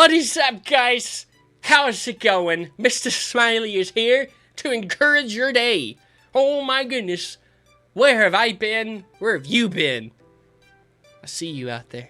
What is up, guys? How's it going? Mr. Smiley is here to encourage your day. Oh my goodness. Where have I been? Where have you been? I see you out there.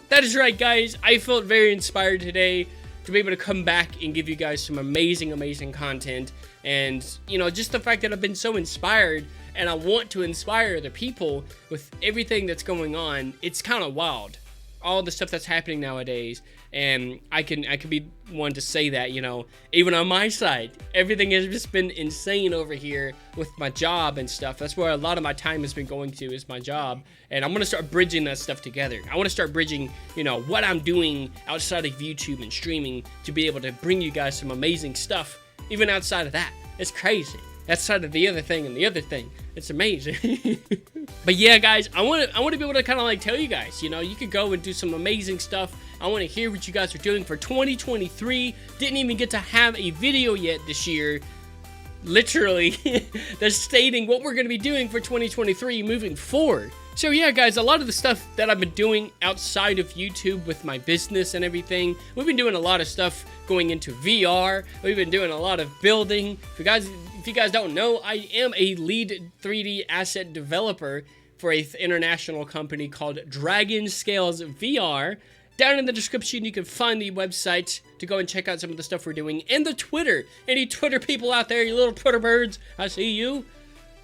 That is right, guys. I felt very inspired today to be able to come back and give you guys some amazing content. And, you know, just the fact that I've been so inspired and I want to inspire other people with everything that's going on, it's kind of wild. All the stuff that's happening nowadays, and I can be one to say that, you know, even on my side, everything has just been insane over here with my job and stuff. That's where a lot of my time has been going to, is my job, and I'm gonna start bridging that stuff together. I want to start bridging, you know, what I'm doing outside of YouTube and streaming to be able to bring you guys some amazing stuff, even outside of that. It's crazy. Outside of the other thing and the other thing. It's amazing. But yeah, guys, I want to be able to kind of like tell you guys, you know, you could go and do some amazing stuff. I want to hear what you guys are doing for 2023. Didn't even get to have a video yet this year. Literally, they're stating what we're going to be doing for 2023 moving forward. So yeah, guys, a lot of the stuff that I've been doing outside of YouTube with my business and everything, we've been doing a lot of stuff going into VR. We've been doing a lot of building. If you guys don't know, I am a lead 3D asset developer for an international company called Dragon Scales VR. Down in the description, you can find the website to go and check out some of the stuff we're doing, and the Twitter. Any Twitter people out there, you little Twitter birds, I see you.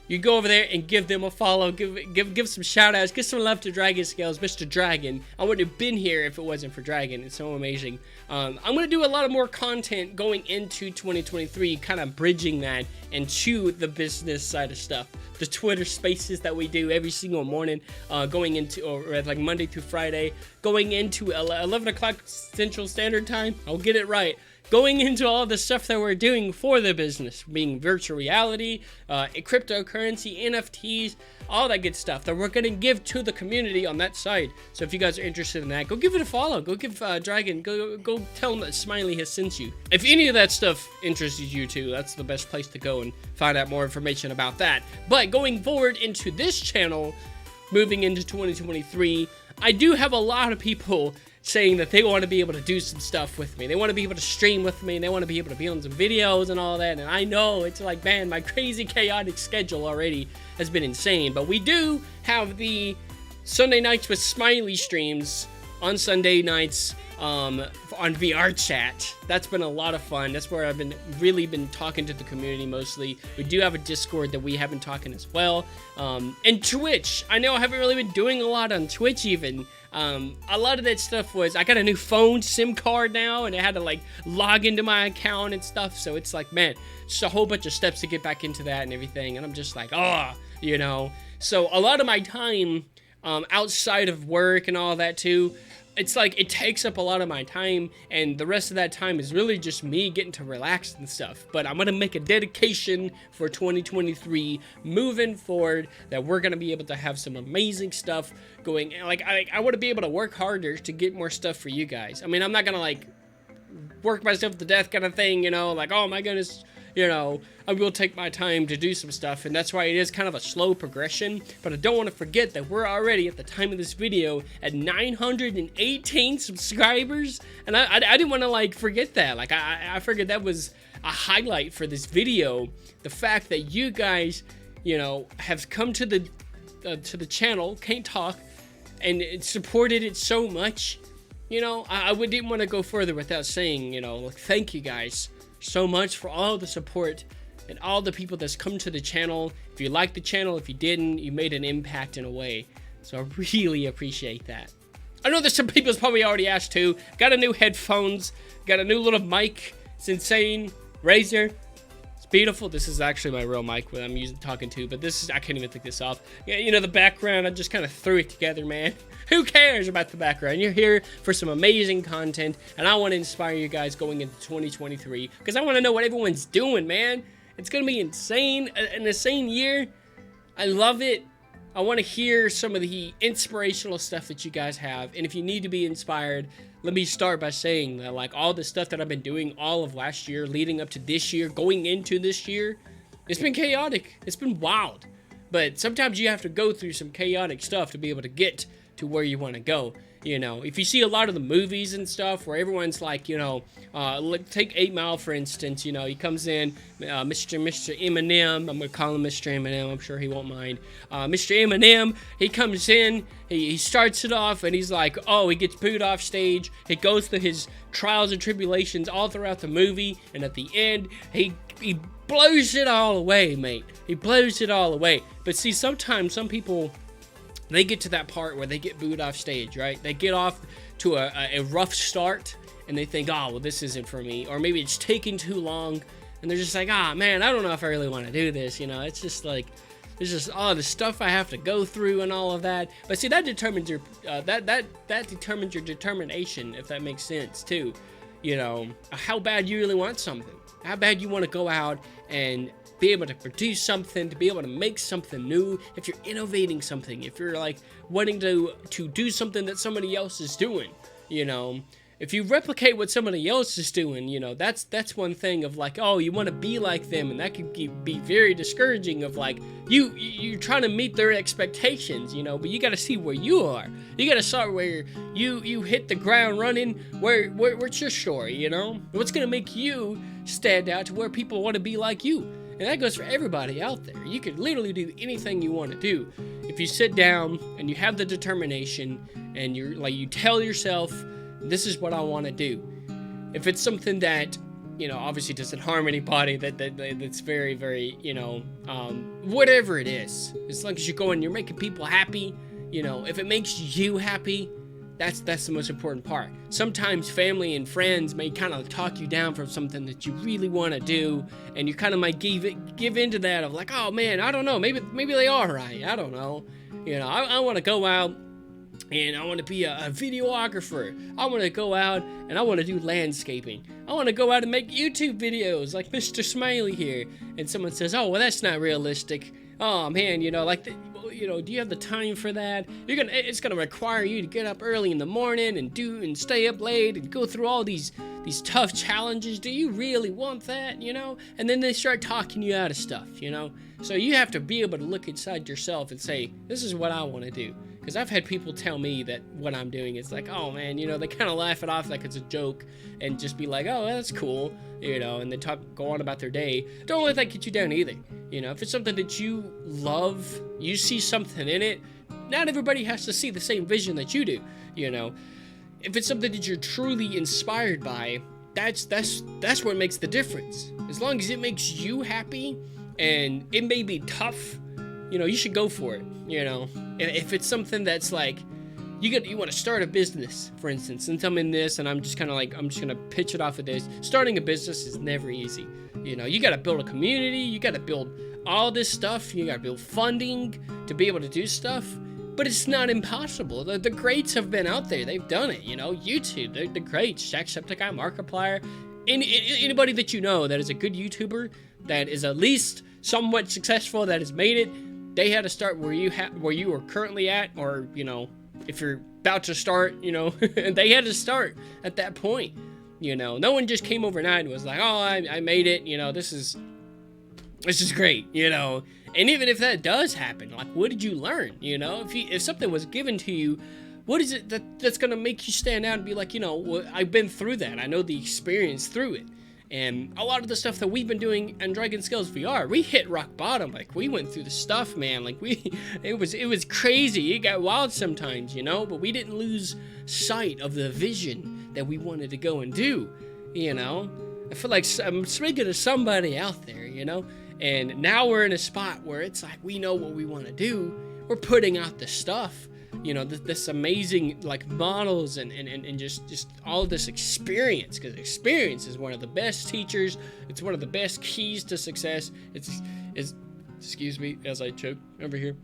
You go over there and give them a follow, give some shout outs, give some love to Dragon Scales, Mr. Dragon. I wouldn't have been here if it wasn't for Dragon. It's so amazing. I'm going to do a lot of more content going into 2023, kind of bridging that into the business side of stuff. The Twitter spaces that we do every single morning, going into, or like Monday through Friday, going into 11 o'clock Central Standard Time. I'll get it right. Going into all the stuff that we're doing for the business, being virtual reality, cryptocurrency, NFTs, all that good stuff that we're going to give to the community on that side. So if you guys are interested in that, go give it a follow. Go give Dragon, go tell him that Smiley has sent you. If any of that stuff interests you too, that's the best place to go and find out more information about that. But going forward into this channel, moving into 2023, I do have a lot of people saying that they want to be able to do some stuff with me. They want to be able to stream with me. They want to be able to be on some videos and all that. And I know it's like, man, my crazy chaotic schedule already has been insane. But we do have the Sunday Nights with Smiley streams on Sunday nights on VR chat. That's been a lot of fun. That's where I've really been talking to the community mostly. We do have a Discord that we have been talking as well. And Twitch. I know I haven't really been doing a lot on Twitch even. A lot of that stuff was, I got a new phone SIM card now, and I had to like log into my account and stuff. So it's like, man, just a whole bunch of steps to get back into that and everything. And I'm just like, you know. So a lot of my time outside of work and all that too, it's like it takes up a lot of my time, and the rest of that time is really just me getting to relax and stuff. But I'm gonna make a dedication for 2023 moving forward that we're gonna be able to have some amazing stuff going. Like I want to be able to work harder to get more stuff for you guys. I mean, I'm not gonna like work myself to death kind of thing, you know, like, oh my goodness, you know, I will take my time to do some stuff, and that's why it is kind of a slow progression. But I don't want to forget that we're already, at the time of this video, at 918 subscribers, and I didn't want to like forget that. Like I figured that was a highlight for this video, the fact that you guys, you know, have come to the channel Can't Talk and supported it so much. You know, I didn't want to go further without saying, you know, thank you guys so much for all the support and all the people that's come to the channel. If you liked the channel, if you didn't, you made an impact in a way. So I really appreciate that. I know there's some people's probably already asked too. Got a new headphones, got a new little mic. It's insane. Razer. It's beautiful. This is actually my real mic that I'm talking to, but this is, I can't even take this off. Yeah, you know, the background, I just kind of threw it together, man. Who cares about the background? You're here for some amazing content, and I want to inspire you guys going into 2023, because I want to know what everyone's doing, man. It's going to be insane, an insane year. I love it. I want to hear some of the inspirational stuff that you guys have, and if you need to be inspired, let me start by saying that, like, all the stuff that I've been doing all of last year, leading up to this year, going into this year, it's been chaotic. It's been wild. But sometimes you have to go through some chaotic stuff to be able to get to where you want to go. You know, if you see a lot of the movies and stuff where everyone's like, you know, take 8 Mile for instance. You know, he comes in, Mr. Eminem. I'm gonna call him Mr. Eminem. I'm sure he won't mind. Mr. Eminem. He comes in. He starts it off, and he's like, oh, he gets booed off stage. He goes through his trials and tribulations all throughout the movie, and at the end, he blows it all away, mate. He blows it all away. But see, sometimes some people, they get to that part where they get booed off stage, right? They get off to a rough start, and they think, oh, well, this isn't for me. Or maybe it's taking too long, and they're just like, ah, man, I don't know if I really want to do this. You know, it's just like, there's just all the stuff I have to go through and all of that. But see, that determines your that determines your determination, if that makes sense too. You know, how bad you really want something, how bad you want to go out and be able to produce something, to be able to make something new. If you're innovating something, if you're like wanting to do something that somebody else is doing, you know. If you replicate what somebody else is doing, you know, that's one thing of like, oh, you want to be like them, and that could be very discouraging of like, you're trying to meet their expectations, you know, but you got to see where you are. You got to start where you hit the ground running, where's your story, you know? What's going to make you stand out to where people want to be like you? And that goes for everybody out there. You could literally do anything you want to do. If you sit down and you have the determination and you're like, you tell yourself, this is what I want to do. If it's something that, you know, obviously doesn't harm anybody, that's very, very, you know, whatever it is, as long as you're going, you're making people happy, you know, if it makes you happy, that's the most important part. Sometimes family and friends may kind of talk you down from something that you really want to do, and you kind of might give into that of like, oh man, I don't know, maybe they are right, I don't know, you know, I want to go out and I want to be a videographer. I want to go out and I want to do landscaping. I want to go out and make YouTube videos like Mr. Smiley here. And someone says, oh, well, that's not realistic. Oh, man, you know, like, you know, do you have the time for that? It's gonna require you to get up early in the morning and stay up late and go through all these tough challenges. Do you really want that, you know? And then they start talking you out of stuff, you know? So you have to be able to look inside yourself and say, this is what I want to do. Because I've had people tell me that what I'm doing is like, oh man, you know, they kind of laugh it off like it's a joke and just be like, oh, that's cool, you know, and they go on about their day. Don't let that get you down either. You know, if it's something that you love, you see something in it, not everybody has to see the same vision that you do, you know. If it's something that you're truly inspired by, that's what makes the difference. As long as it makes you happy, and it may be tough, you know, you should go for it, you know. If it's something that's like, you want to start a business, for instance, since I'm in this and I'm just kind of like, I'm just going to pitch it off of this. Starting a business is never easy. You know, you got to build a community, you got to build all this stuff, you got to build funding to be able to do stuff, but it's not impossible. The greats have been out there, they've done it, you know, YouTube, they're the greats, Jacksepticeye, Markiplier, anybody that you know that is a good YouTuber, that is at least somewhat successful, that has made it, they had to start where you are currently at, or, you know, if you're about to start, you know, they had to start at that point, you know. No one just came overnight and was like, oh, I made it, you know, this is great, you know. And even if that does happen, like, what did you learn, you know? If something was given to you, what is it that's going to make you stand out and be like, you know, well, I've been through that, I know the experience through it. And a lot of the stuff that we've been doing on Dragon Scales VR, we hit rock bottom. Like, we went through the stuff, man. Like, it was crazy. It got wild sometimes, you know, but we didn't lose sight of the vision that we wanted to go and do, you know. I feel like I'm speaking to somebody out there, you know, and now we're in a spot where it's like, we know what we want to do. We're putting out the stuff, you know, this amazing, like, models and just all of this experience, because experience is one of the best teachers. It's one of the best keys to success. It's excuse me as I choke over here.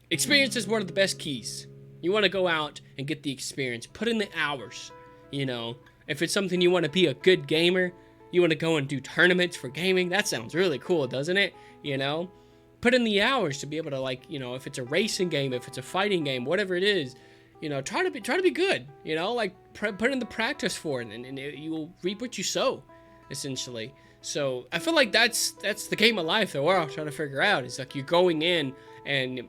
Experience is one of the best keys. You want to go out and get the experience, put in the hours, you know. If it's something you want to be a good gamer, you want to go and do tournaments for gaming, that sounds really cool, doesn't it? You know, put in the hours to be able to, like, you know, if it's a racing game, if it's a fighting game, whatever it is, you know, try to be good, you know, like put in the practice for it, and you will reap what you sow, essentially. So I feel like that's the game of life that we're all trying to figure out. It's like you're going in and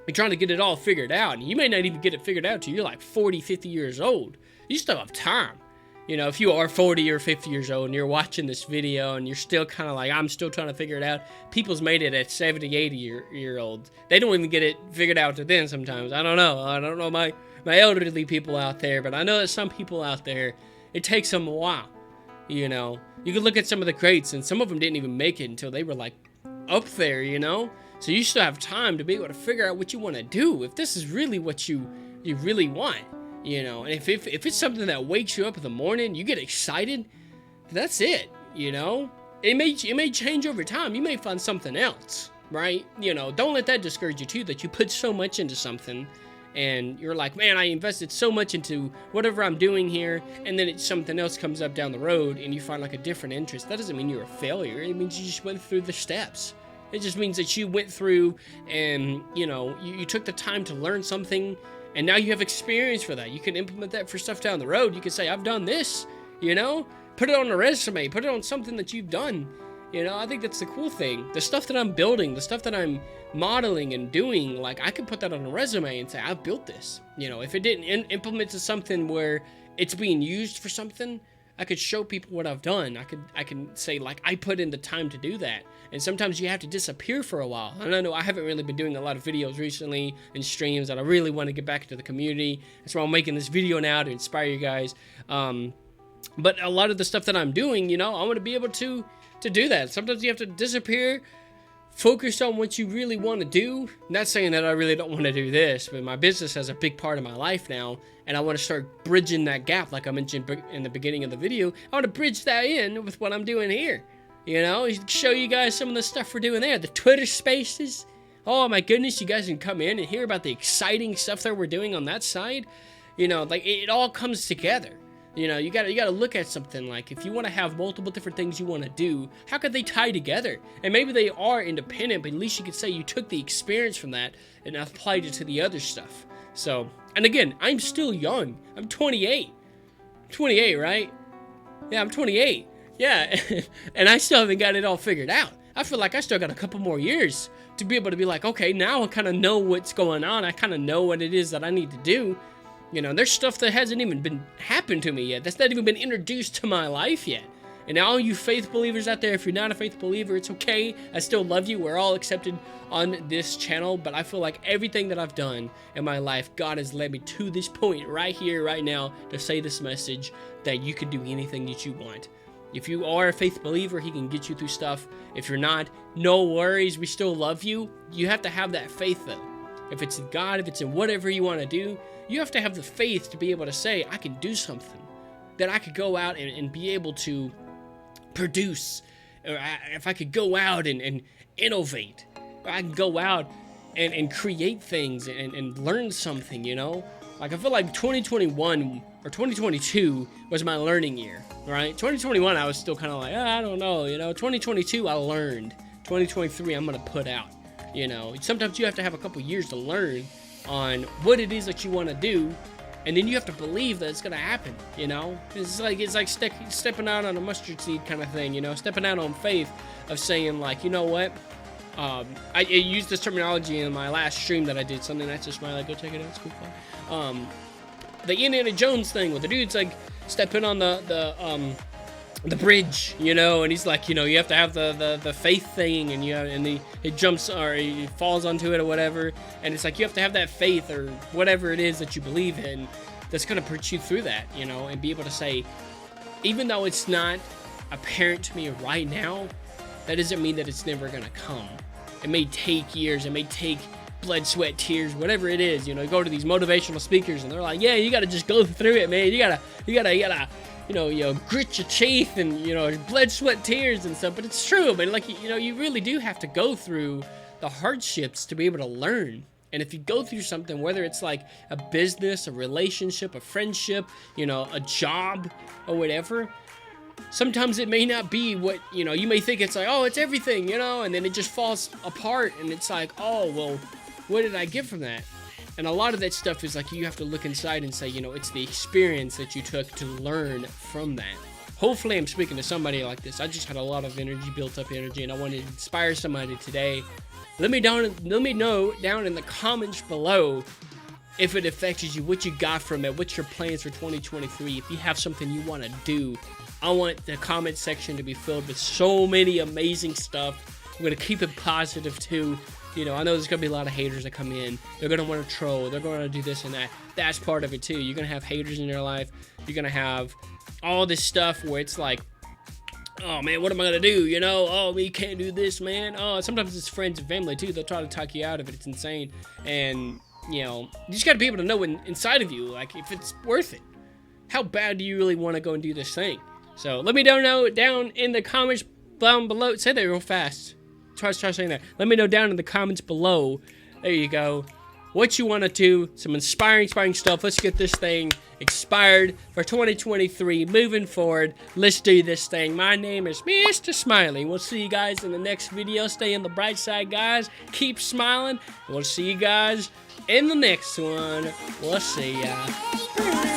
You're trying to get it all figured out, and you may not even get it figured out till you're like 40, 50 years old. You still have time. You know, if you are 40 or 50 years old and you're watching this video and you're still kind of like, I'm still trying to figure it out. People's made it at 70, 80 year old. They don't even get it figured out to then sometimes. I don't know my elderly people out there, but I know that some people out there, it takes them a while. You know, you can look at some of the greats, and some of them didn't even make it until they were like up there, you know? So you still have time to be able to figure out what you want to do, if this is really what you really want. You know, and if it's something that wakes you up in the morning, you get excited, that's it, you know? It may change over time. You may find something else, right? You know, don't let that discourage you too, that you put so much into something and you're like, man, I invested so much into whatever I'm doing here, and then something else comes up down the road and you find like a different interest. That doesn't mean you're a failure. It means you just went through the steps. It just means that you went through and, you know, you took the time to learn something. And now you have experience for that. You can implement that for stuff down the road. You can say, I've done this, you know? Put it on a resume. Put it on something that you've done. You know, I think that's the cool thing. The stuff that I'm building, the stuff that I'm modeling and doing, like, I could put that on a resume and say, I've built this. You know, if it didn't implement to something where it's being used for something, I could show people what I've done. I can say, like, I put in the time to do that. And sometimes you have to disappear for a while. And I know I haven't really been doing a lot of videos recently and streams, and I really want to get back into the community. That's why I'm making this video now, to inspire you guys. But a lot of the stuff that I'm doing, you know, I want to be able to do that. Sometimes you have to disappear, focus on what you really want to do. Not saying that I really don't want to do this, but my business has a big part of my life now, and I want to start bridging that gap, like I mentioned in the beginning of the video. I want to bridge that in with what I'm doing here. You know, show you guys some of the stuff we're doing there. The Twitter Spaces. Oh my goodness, you guys can come in and hear about the exciting stuff that we're doing on that side. You know, like it all comes together. You know, you gotta look at something like, if you want to have multiple different things you want to do, how could they tie together? And maybe they are independent, but at least you could say you took the experience from that and applied it to the other stuff. So, and again, I'm still young. I'm 28. 28, right? Yeah, I'm 28. Yeah, and I still haven't got it all figured out. I feel like I still got a couple more years to be able to be like, okay, now I kind of know what's going on. I kind of know what it is that I need to do. You know, there's stuff that hasn't even been happened to me yet. That's not even been introduced to my life yet. And all you faith believers out there, if you're not a faith believer, it's okay. I still love you. We're all accepted on this channel. But I feel like everything that I've done in my life, God has led me to this point right here, right now, to say this message that you can do anything that you want. If you are a faith believer, he can get you through stuff. If you're not, no worries. We still love you. You have to have that faith, though. If it's in God, if it's in whatever you want to do, you have to have the faith to be able to say, I can do something. That I could go out and be able to produce. Or if I could go out and innovate. Or I can go out and create things and learn something, you know? Like, I feel like 2021 or 2022 was my learning year, right? 2021, I was still kind of like, I don't know, you know? 2022, I learned. 2023, I'm going to put out, you know? Sometimes you have to have a couple years to learn on what it is that you want to do, and then you have to believe that it's going to happen, you know? It's like stepping out on a mustard seed kind of thing, you know? Stepping out on faith of saying, like, you know what? I used this terminology in my last stream that I did, Sunday Nights to Smile. Go check it out, it's cool fun. The Indiana Jones thing, where the dude's like stepping on the bridge, you know, and he's like, you know, you have to have the faith thing, and he jumps or he falls onto it or whatever, and it's like you have to have that faith or whatever it is that you believe in that's gonna put you through that, you know, and be able to say, even though it's not apparent to me right now, that doesn't mean that it's never gonna come. It may take years, it may take blood, sweat, tears, whatever it is. You know, you go to these motivational speakers and they're like, yeah, you gotta just go through it, man. You gotta grit your teeth and, you know, blood, sweat, tears and stuff. But it's true, man. Like, you know, you really do have to go through the hardships to be able to learn. And if you go through something, whether it's like a business, a relationship, a friendship, you know, a job or whatever, sometimes it may not be what, you know, you may think it's like, oh, it's everything, you know, and then it just falls apart and it's like, oh, well, what did I get from that? And a lot of that stuff is like, you have to look inside and say, you know, it's the experience that you took to learn from that. Hopefully I'm speaking to somebody like this. I just had a lot of energy, built up energy, and I wanted to inspire somebody today Let me know down in the comments below if it affected you, what you got from it, what's your plans for 2023. If you have something you want to do, I want the comment section to be filled with so many amazing stuff. I'm going to keep it positive too. You know, I know there's going to be a lot of haters that come in. They're going to want to troll. They're going to do this and that. That's part of it too. You're going to have haters in your life. You're going to have all this stuff where it's like, oh man, what am I going to do? You know, oh, you can't do this, man. Oh, sometimes it's friends and family too. They'll try to talk you out of it. It's insane. And, you know, you just got to be able to know inside of you, like, if it's worth it. How bad do you really want to go and do this thing? So let me know down in the comments down below. Say that real fast. Try saying that. Let me know down in the comments below. There you go. What you want to do. Some inspiring stuff. Let's get this thing expired for 2023. Moving forward. Let's do this thing. My name is Mr. Smiley. We'll see you guys in the next video. Stay on the bright side, guys. Keep smiling. We'll see you guys in the next one. We'll see ya.